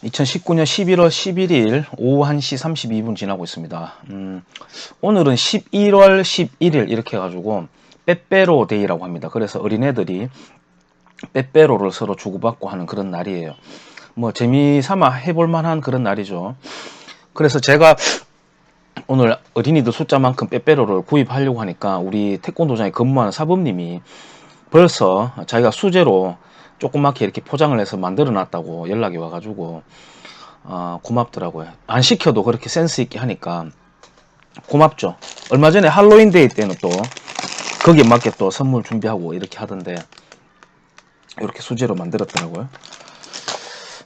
2019년 11월 11일 오후 1시 32분 지나고 있습니다. 오늘은 11월 11일 이렇게 해가지고 빼빼로 데이라고 합니다. 그래서 어린애들이 빼빼로를 서로 주고받고 하는 그런 날이에요. 뭐 재미삼아 해볼 만한 그런 날이죠. 그래서 제가 오늘 어린이들 숫자만큼 빼빼로를 구입하려고 하니까 우리 태권도장에 근무하는 사범님이 벌써 자기가 수제로 조그맣게 이렇게 포장을 해서 만들어 놨다고 연락이 와가지고 고맙더라고요. 안 시켜도 그렇게 센스 있게 하니까 고맙죠. 얼마 전에 할로윈 데이 때는 또 거기에 맞게 또 선물 준비하고 이렇게 하던데 이렇게 수제로 만들었더라고요.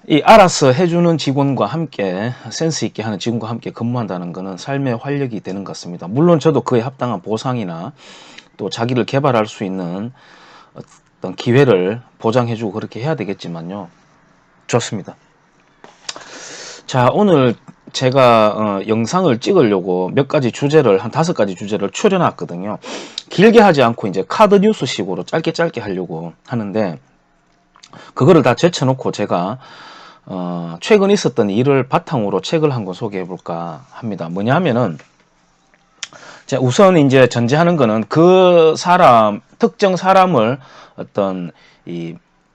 이 알아서 해주는 직원과 함께 센스 있게 하는 직원과 함께 근무한다는 것은 삶의 활력이 되는 것 같습니다. 물론 저도 그에 합당한 보상이나 또 자기를 개발할 수 있는 어떤 기회를 보장해주고 그렇게 해야 되겠지만요. 좋습니다. 자, 오늘 제가 영상을 찍으려고 몇 가지 주제를 한 5가지 주제를 추려놨거든요. 길게 하지 않고 이제 카드 뉴스 식으로 짧게 하려고 하는데 그거를 다 제쳐놓고 제가 최근 있었던 일을 바탕으로 책을 한 권 소개해 볼까 합니다. 뭐냐 하면은 우선 이제 전제하는 거는 그 사람 특정 사람을 어떤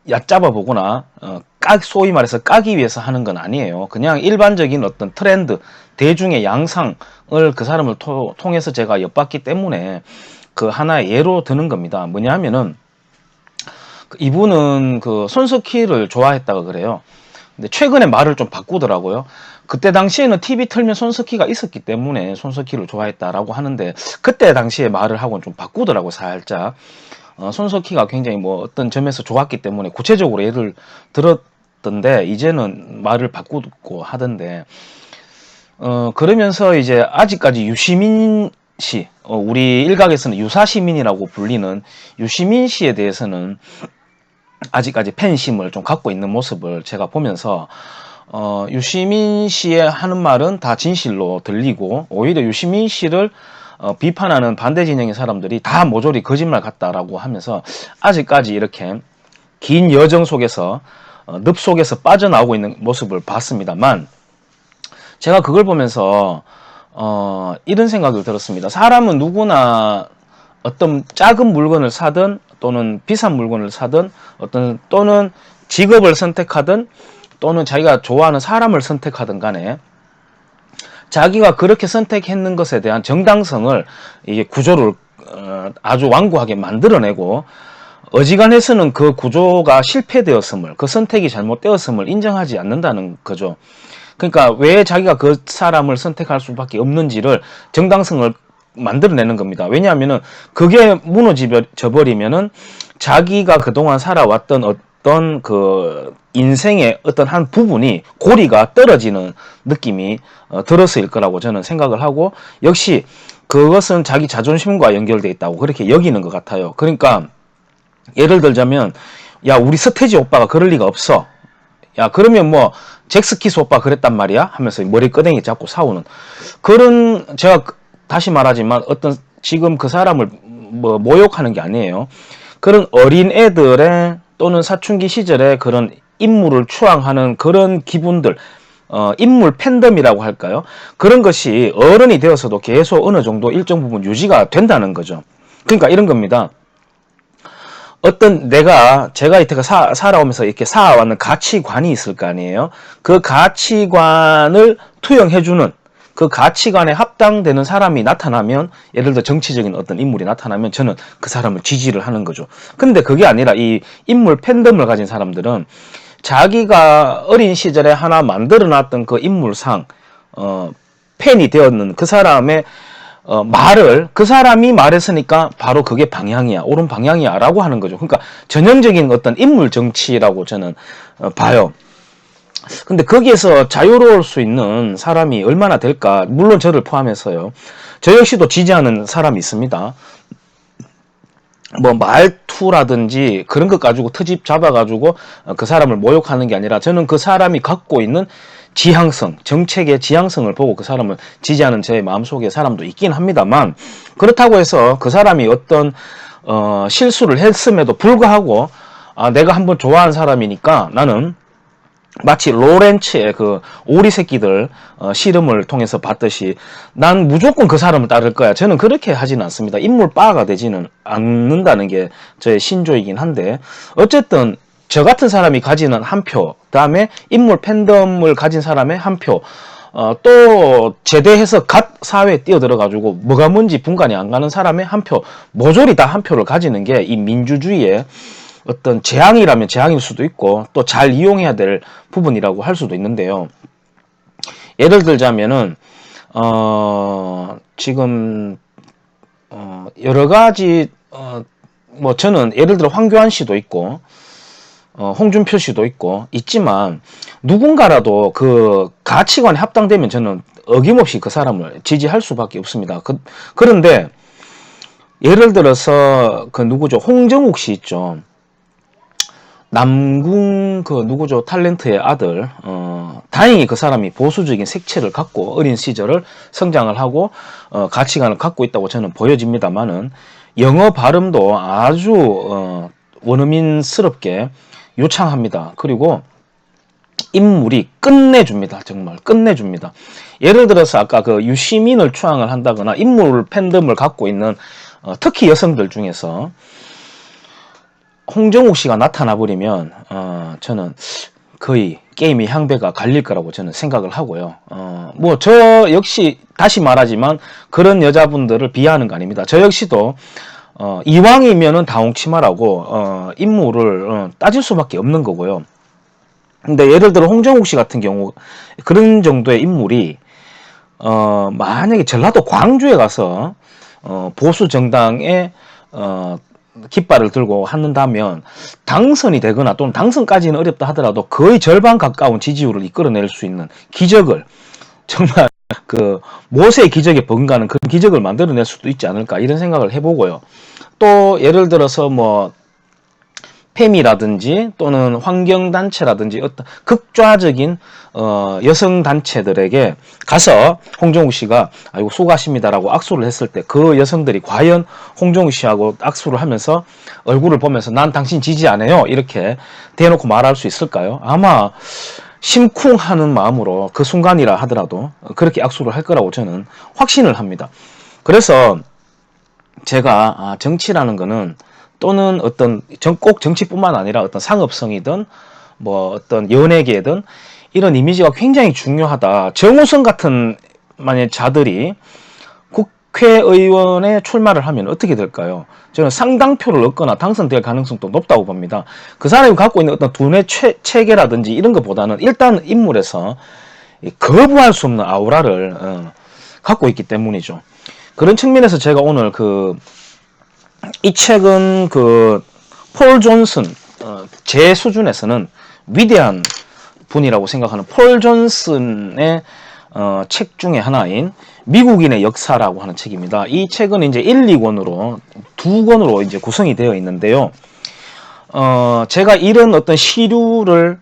얕잡아 보거나 소위 말해서 까기 위해서 하는 건 아니에요. 그냥 일반적인 어떤 트렌드, 대중의 양상을 그 사람을 통해서 제가 엿봤기 때문에 그 하나의 예로 드는 겁니다. 뭐냐 하면은 이분은 그 손석희를 좋아했다가 그래요. 근데 최근에 말을 좀 바꾸더라고요. 그때 당시에는 TV 틀면 손석희가 있었기 때문에 손석희를 좋아했다라고 하는데 그때 당시에 말을 하고는 좀 바꾸더라고요, 살짝. 손석희가 굉장히 뭐 어떤 점에서 좋았기 때문에 구체적으로 예를 들었던데 이제는 말을 바꾸고 하던데 그러면서 이제 아직까지 유시민 씨, 우리 일각에서는 유사시민이라고 불리는 유시민 씨에 대해서는 아직까지 팬심을 좀 갖고 있는 모습을 제가 보면서 유시민 씨의 하는 말은 다 진실로 들리고 오히려 유시민 씨를 비판하는 반대 진영의 사람들이 다 모조리 거짓말 같다라고 하면서 아직까지 이렇게 긴 여정 속에서 늪 속에서 빠져나오고 있는 모습을 봤습니다만 제가 그걸 보면서 이런 생각을 들었습니다. 사람은 누구나 어떤 작은 물건을 사든 또는 비싼 물건을 사든 또는 직업을 선택하든 또는 자기가 좋아하는 사람을 선택하든 간에 자기가 그렇게 선택했는 것에 대한 정당성을 이게 구조를 아주 완고하게 만들어내고 어지간해서는 그 구조가 실패되었음을 그 선택이 잘못되었음을 인정하지 않는다는 거죠. 그러니까 왜 자기가 그 사람을 선택할 수밖에 없는지를 정당성을 만들어내는 겁니다. 왜냐하면은 그게 무너져 버리면은 자기가 그동안 살아왔던 어떤 그 인생의 어떤 한 부분이 고리가 떨어지는 느낌이 들어서일 거라고 저는 생각을 하고 역시 그것은 자기 자존심과 연결되어 있다고 그렇게 여기는 것 같아요. 그러니까 예를 들자면 야 우리 서태지 오빠가 그럴 리가 없어. 야 그러면 뭐 잭스키스 오빠 그랬단 말이야 하면서 머리끄댕이 잡고 싸우는 그런 제가 다시 말하지만 어떤 지금 그 사람을 뭐 모욕하는 게 아니에요. 그런 어린 애들의 또는 사춘기 시절에 그런 인물을 추앙하는 그런 기분들 인물 팬덤이라고 할까요? 그런 것이 어른이 되어서도 계속 어느 정도 일정 부분 유지가 된다는 거죠. 그러니까 이런 겁니다. 어떤 제가 이때가 살아오면서 이렇게 쌓아왔는 가치관이 있을 거 아니에요? 그 가치관을 투영해주는 그 가치관에 합당되는 사람이 나타나면 예를 들어 정치적인 어떤 인물이 나타나면 저는 그 사람을 지지를 하는 거죠. 근데 그게 아니라 이 인물 팬덤을 가진 사람들은 자기가 어린 시절에 하나 만들어놨던 그 인물상 팬이 되었는 그 사람의 말을 그 사람이 말했으니까 바로 그게 방향이야 옳은 방향이야 라고 하는 거죠. 그러니까 전형적인 어떤 인물 정치라고 저는 봐요. 근데 거기에서 자유로울 수 있는 사람이 얼마나 될까? 물론 저를 포함해서요. 저 역시도 지지하는 사람이 있습니다. 뭐 말투라든지 그런 것 가지고 트집 잡아가지고 그 사람을 모욕하는 게 아니라 저는 그 사람이 갖고 있는 지향성, 정책의 지향성을 보고 그 사람을 지지하는 제 마음속에 사람도 있긴 합니다만 그렇다고 해서 그 사람이 어떤 실수를 했음에도 불구하고 내가 한번 좋아한 사람이니까 나는 마치 로렌츠의 그 오리 새끼들 실험을 통해서 봤듯이 난 무조건 그 사람을 따를 거야. 저는 그렇게 하지는 않습니다. 인물 빠가 되지는 않는다는 게 저의 신조이긴 한데 어쨌든 저 같은 사람이 가지는 한 표, 그다음에 인물 팬덤을 가진 사람의 한 표, 또 제대해서 갓 사회에 뛰어들어가지고 뭐가 뭔지 분간이 안 가는 사람의 한 표, 모조리 다 한 표를 가지는 게 이 민주주의의 어떤 재앙이라면 재앙일 수도 있고 또 잘 이용해야 될 부분이라고 할 수도 있는데요. 예를 들자면은 지금 여러 가지 뭐 저는 예를 들어 황교안 씨도 있고 홍준표 씨도 있고 있지만 누군가라도 그 가치관에 합당되면 저는 어김없이 그 사람을 지지할 수밖에 없습니다. 그런데 예를 들어서 그 누구죠? 홍정욱 씨 있죠. 남궁 그 누구죠? 탤런트의 아들. 다행히 그 사람이 보수적인 색채를 갖고 어린 시절을 성장을 하고 가치관을 갖고 있다고 저는 보여집니다만은 영어 발음도 아주 원어민스럽게 요창합니다. 그리고 인물이 끝내줍니다. 정말 끝내줍니다. 예를 들어서 아까 그 유시민을 추앙을 한다거나 인물 팬덤을 갖고 있는 특히 여성들 중에서 홍정욱 씨가 나타나 버리면 저는 거의 게임의 향배가 갈릴 거라고 저는 생각을 하고요. 뭐 저 역시 다시 말하지만 그런 여자분들을 비하하는 거 아닙니다. 저 역시도 이왕이면은 다홍치마라고 인물을 따질 수밖에 없는 거고요. 근데 예를 들어 홍정욱 씨 같은 경우 그런 정도의 인물이 만약에 전라도 광주에 가서 보수 정당의 깃발을 들고 한다면 당선이 되거나 또는 당선까지는 어렵다 하더라도 거의 절반 가까운 지지율을 이끌어낼 수 있는 기적을 정말 그 모세의 기적에 버금가는 그런 기적을 만들어낼 수도 있지 않을까 이런 생각을 해보고요. 또 예를 들어서 뭐 페미라든지 또는 환경단체라든지 어떤 극좌적인 여성단체들에게 가서 홍정욱 씨가 아이고 수고하십니다라고 악수를 했을 때 그 여성들이 과연 홍정욱 씨하고 악수를 하면서 얼굴을 보면서 난 당신 지지 안 해요 이렇게 대놓고 말할 수 있을까요? 아마 심쿵하는 마음으로 그 순간이라 하더라도 그렇게 악수를 할 거라고 저는 확신을 합니다. 그래서 제가 정치라는 거는 또는 어떤 꼭 정치뿐만 아니라 어떤 상업성이든 뭐 어떤 연예계든 이런 이미지가 굉장히 중요하다. 정우성 같은 만약 자들이 국회의원에 출마를 하면 어떻게 될까요? 저는 상당표를 얻거나 당선될 가능성도 높다고 봅니다. 그 사람이 갖고 있는 어떤 두뇌 체계라든지 이런 것보다는 일단 인물에서 거부할 수 없는 아우라를 갖고 있기 때문이죠. 그런 측면에서 제가 오늘 이 책은 폴 존슨 제 수준에서는 위대한 분이라고 생각하는 폴 존슨의 책 중에 하나인 미국인의 역사라고 하는 책입니다. 이 책은 이제 1, 2권으로 두 권으로 이제 구성이 되어 있는데요. 제가 이런 어떤 시류를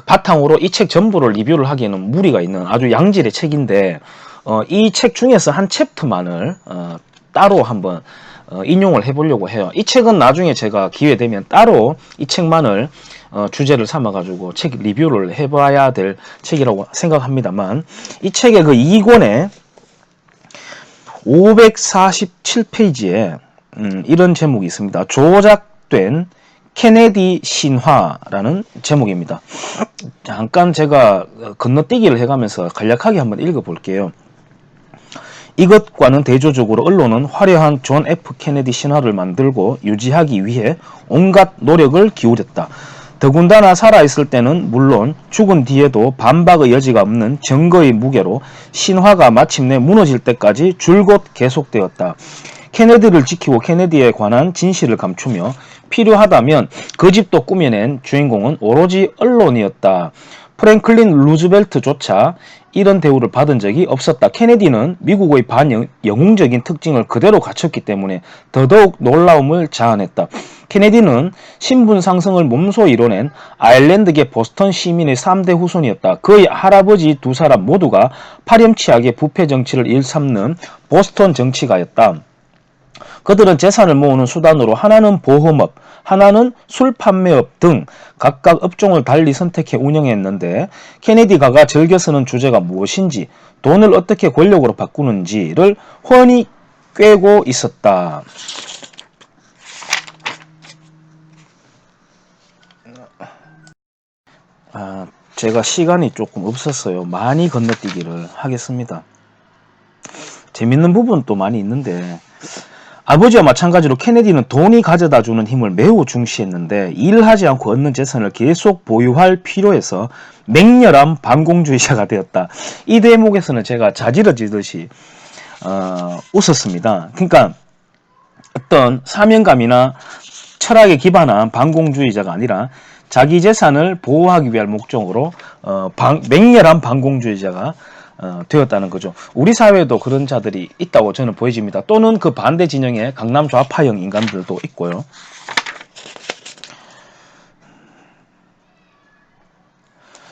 바탕으로 이 책 전부를 리뷰를 하기에는 무리가 있는 아주 양질의 책인데 이 책 중에서 한 챕터만을 따로 한번 인용을 해보려고 해요. 이 책은 나중에 제가 기회 되면 따로 이 책만을 주제를 삼아가지고 책 리뷰를 해봐야 될 책이라고 생각합니다만 이 책의 그 2권에 547페이지에 이런 제목이 있습니다. 조작된 케네디 신화라는 제목입니다. 잠깐 제가 건너뛰기를 해가면서 간략하게 한번 읽어볼게요. 이것과는 대조적으로 언론은 화려한 존 F 케네디 신화를 만들고 유지하기 위해 온갖 노력을 기울였다. 더군다나 살아있을 때는 물론 죽은 뒤에도 반박의 여지가 없는 증거의 무게로 신화가 마침내 무너질 때까지 줄곧 계속되었다. 케네디를 지키고 케네디에 관한 진실을 감추며 필요하다면 그 집도 꾸며낸 주인공은 오로지 언론이었다. 프랭클린 루즈벨트조차 이런 대우를 받은 적이 없었다. 케네디는 미국의 반영웅적인 특징을 그대로 갖췄기 때문에 더더욱 놀라움을 자아냈다. 케네디는 신분 상승을 몸소 이뤄낸 아일랜드계 보스턴 시민의 3대 후손이었다. 그의 할아버지 두 사람 모두가 파렴치하게 부패 정치를 일삼는 보스턴 정치가였다. 그들은 재산을 모으는 수단으로 하나는 보험업, 하나는 술 판매업 등 각각 업종을 달리 선택해 운영했는데 케네디가가 즐겨 쓰는 주제가 무엇인지 돈을 어떻게 권력으로 바꾸는지를 훤히 꿰고 있었다. 제가 시간이 조금 없었어요. 많이 건너뛰기를 하겠습니다. 재밌는 부분도 많이 있는데 아버지와 마찬가지로 케네디는 돈이 가져다주는 힘을 매우 중시했는데 일하지 않고 얻는 재산을 계속 보유할 필요해서 맹렬한 반공주의자가 되었다. 이 대목에서는 제가 자지러지듯이 웃었습니다. 그러니까 어떤 사명감이나 철학에 기반한 반공주의자가 아니라 자기 재산을 보호하기 위한 목적으로 맹렬한 반공주의자가 되었다는 거죠. 우리 사회에도 그런 자들이 있다고 저는 보여집니다. 또는 그 반대 진영의 강남 좌파형 인간들도 있고요.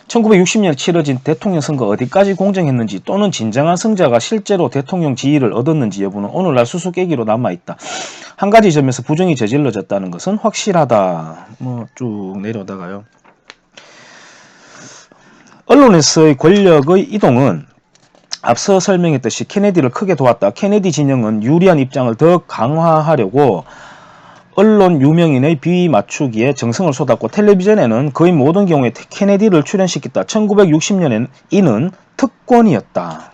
(1960년에) 치러진 대통령 선거 어디까지 공정했는지 또는 진정한 승자가 실제로 대통령 지위를 얻었는지 여부는 오늘날 수수께끼로 남아있다. 한 가지 점에서 부정이 저질러졌다는 것은 확실하다. 쭉 내려다가요. 언론에서의 권력의 이동은 앞서 설명했듯이 케네디를 크게 도왔다. 케네디 진영은 유리한 입장을 더 강화하려고 언론 유명인의 비위 맞추기에 정성을 쏟았고 텔레비전에는 거의 모든 경우에 케네디를 출연시켰다. 1960년엔 이는 특권이었다.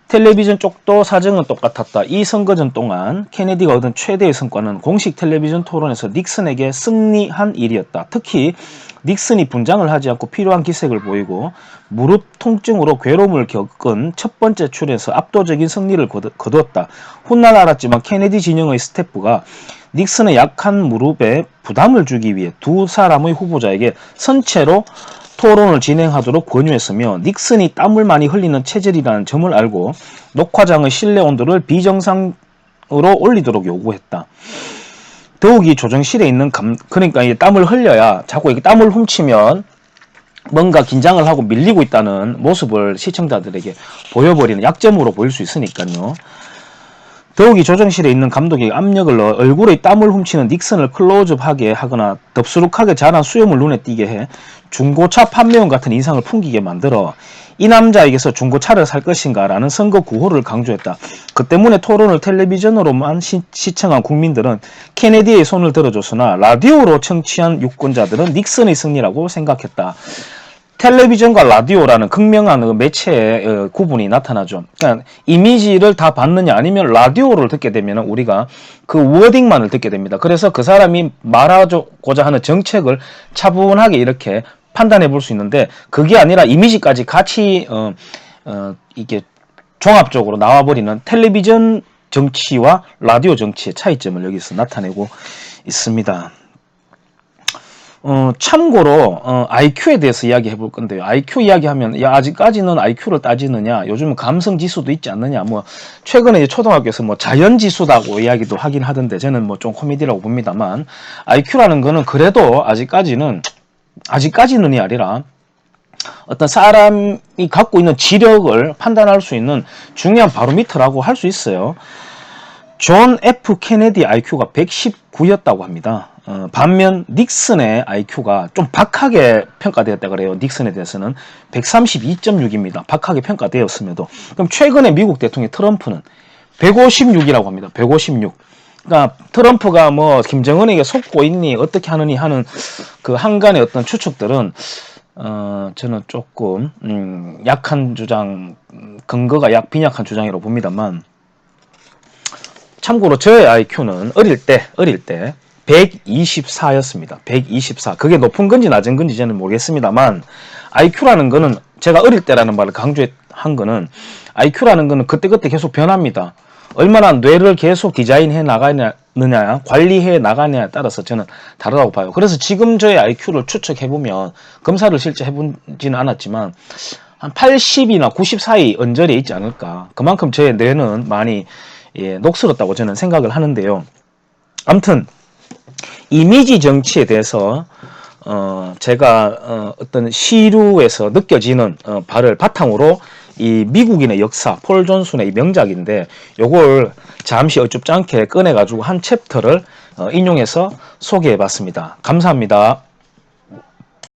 텔레비전 쪽도 사정은 똑같았다. 이 선거전 동안 케네디가 얻은 최대의 성과는 공식 텔레비전 토론에서 닉슨에게 승리한 일이었다. 특히 닉슨이 분장을 하지 않고 필요한 기색을 보이고 무릎 통증으로 괴로움을 겪은 첫 번째 출연에서 압도적인 승리를 거두었다. 훗날 알았지만 케네디 진영의 스태프가 닉슨의 약한 무릎에 부담을 주기 위해 두 사람의 후보자에게 선체로 토론을 진행하도록 권유했으며 닉슨이 땀을 많이 흘리는 체질이라는 점을 알고 녹화장의 실내 온도를 비정상으로 올리도록 요구했다. 더욱이 조정실에 있는 그러니까 이게 땀을 흘려야 자꾸 이렇게 땀을 훔치면 뭔가 긴장을 하고 밀리고 있다는 모습을 시청자들에게 보여버리는 약점으로 보일 수 있으니까요. 더욱이 조정실에 있는 감독이 압력을 넣어 얼굴에 땀을 훔치는 닉슨을 클로즈업하게 하거나 덥수룩하게 자란 수염을 눈에 띄게 해 중고차 판매원 같은 인상을 풍기게 만들어 이 남자에게서 중고차를 살 것인가 라는 선거 구호를 강조했다. 그 때문에 토론을 텔레비전으로만 시청한 국민들은 케네디의 손을 들어줬으나 라디오로 청취한 유권자들은 닉슨의 승리라고 생각했다. 텔레비전과 라디오라는 극명한 매체의 구분이 나타나죠. 그러니까 이미지를 다 받느냐 아니면 라디오를 듣게 되면 우리가 그 워딩만을 듣게 됩니다. 그래서 그 사람이 말하고자 하는 정책을 차분하게 이렇게 판단해 볼 수 있는데 그게 아니라 이미지까지 같이 이게 종합적으로 나와버리는 텔레비전 정치와 라디오 정치의 차이점을 여기서 나타내고 있습니다. 참고로 IQ에 대해서 이야기해 볼 건데요. IQ 이야기하면 야 아직까지는 IQ를 따지느냐, 요즘은 감성 지수도 있지 않느냐, 뭐 최근에 초등학교에서 뭐 자연 지수라고 이야기도 하긴 하던데 저는 뭐 좀 코미디라고 봅니다만 IQ라는 거는 그래도 아직까지는이 아니라 어떤 사람이 갖고 있는 지력을 판단할 수 있는 중요한 바로미터라고 할 수 있어요. 존 F 케네디 IQ가 119였다고 합니다. 반면 닉슨의 IQ가 좀 박하게 평가되었다 그래요. 닉슨에 대해서는 132.6입니다. 박하게 평가되었음에도. 그럼 최근에 미국 대통령 트럼프는 156이라고 합니다. 156. 그러니까 트럼프가 뭐 김정은에게 속고 있니 어떻게 하느니 하는 그 한간의 어떤 추측들은 저는 조금 약한 주장, 근거가 빈약한 주장이라고 봅니다만, 참고로 저의 IQ는 어릴 때 124였습니다. 124. 그게 높은 건지 낮은 건지 저는 모르겠습니다만, IQ라는 거는 제가 어릴 때라는 말을 강조한 거는 IQ라는 거는 그때그때 계속 변합니다. 얼마나 뇌를 계속 디자인해 나가느냐, 관리해 나가느냐에 따라서 저는 다르다고 봐요. 그래서 지금 저의 IQ를 추측해보면, 검사를 실제 해보지는 않았지만, 한 80이나 90 사이 언저리에 있지 않을까. 그만큼 저의 뇌는 많이 녹슬었다고 저는 생각을 하는데요. 아무튼 이미지 정치에 대해서 제가 어떤 시류에서 느껴지는 바를 바탕으로 이 미국인의 역사, 폴 존슨의 이 명작인데 요걸 잠시 어줍지 않게 꺼내가지고 한 챕터를 인용해서 소개해봤습니다. 감사합니다.